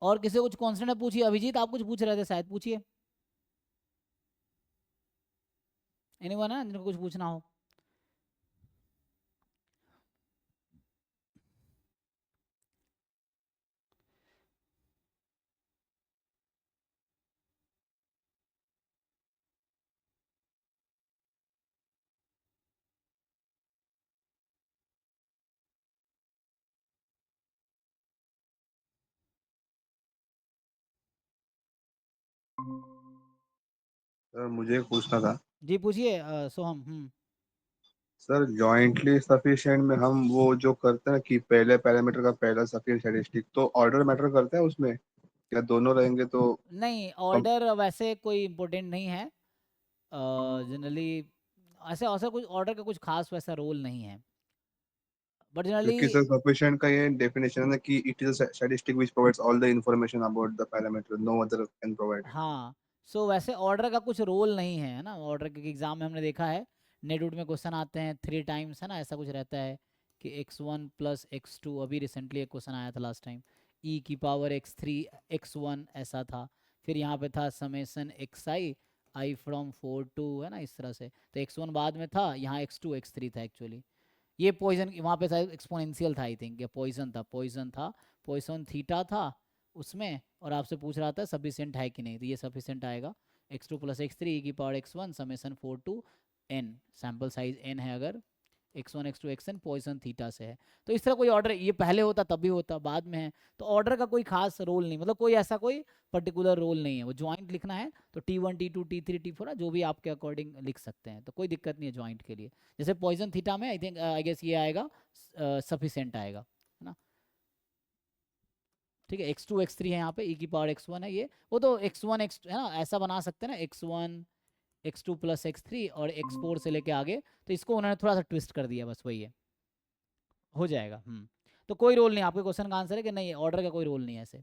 और किसी को कुछ कॉन्स्टेंट है पूछिए। अभिजीत आप कुछ पूछ रहे थे शायद, पूछिए। एनीवन है जिनको कुछ पूछना हो? सर मुझे एक पूछना था। जी पूछिए सोहम। सर जॉइंटली सफिशिएंट में हम वो जो करते हैं कि पहले पैरामीटर का पहला सफिशिएंट स्टैटिस्टिक, तो ऑर्डर मैटर करता है उसमें, या दोनों रहेंगे तो नहीं, कम? ऑर्डर वैसे कोई इम्पोर्टेंट नहीं है जनरली। ऐसे ऐसा कुछ ऑर्डर का कुछ खास वैसा रोल नहीं है, बट जनरली। क्योंकि सर सफिशिएंट का ये डेफिनेशन है ना कि it is a statistic which provides all the information about the parameter, no other can provide it. हाँ, सो वैसे ऑर्डर का कुछ रोल नहीं है ना ऑर्डर के। एग्जाम में हमने देखा है, नेट में क्वेश्चन आते हैं 3 टाइम्स, है ना, ऐसा कुछ रहता है कि x1 + x2। अभी रिसेंटली एक क्वेश्चन आया था लास्ट टाइम, e⁻x3 x1 ऐसा था। फिर यहाँ पे था समेसन xi फ्रॉम 4 to, है ना, इस तरह से। तो x1 बाद में था, यहाँ x2 x3 था एक्चुअली। ये पॉइजन वहाँ पे शायद एक्सपोनेंशियल था आई थिंक, या पॉइजन था पॉइसन थीटा था उसमें। और आपसे पूछ रहा था सफिशिएंट है कि नहीं, तो ये सफिशिएंट आएगा। x2 + x3 e⁻x1 summation 4 to n, sample size n है अगर, x1 x2 xn Poisson theta से है। तो इस तरह कोई ऑर्डर, ये पहले होता तब भी होता, बाद में है। तो ऑर्डर का कोई खास रोल नहीं, मतलब कोई ऐसा कोई पर्टिकुलर रोल नहीं है। वो ज्वाइंट लिखना है तो T1 T2 T3 T4 जो भी आपके अकॉर्डिंग लिख सकते हैं, तो कोई दिक्कत नहीं है ज्वाइंट के लिए। जैसे पॉइजन थीटा में आई थिंक आई गेस ये आएगा, सफिशिएंट आएगा, है ना। ठीक है, x2 x3 है यहाँ पे, e⁻x1 है ये। वो तो x1 x, है ना, ऐसा बना सकते हैं ना, x1 x2 + x3 और x4 से लेके आगे। तो इसको उन्होंने थोड़ा सा ट्विस्ट कर दिया, बस वही है, हो जाएगा। तो कोई रोल नहीं, आपके क्वेश्चन का आंसर है कि नहीं, ऑर्डर का कोई रोल नहीं है ऐसे।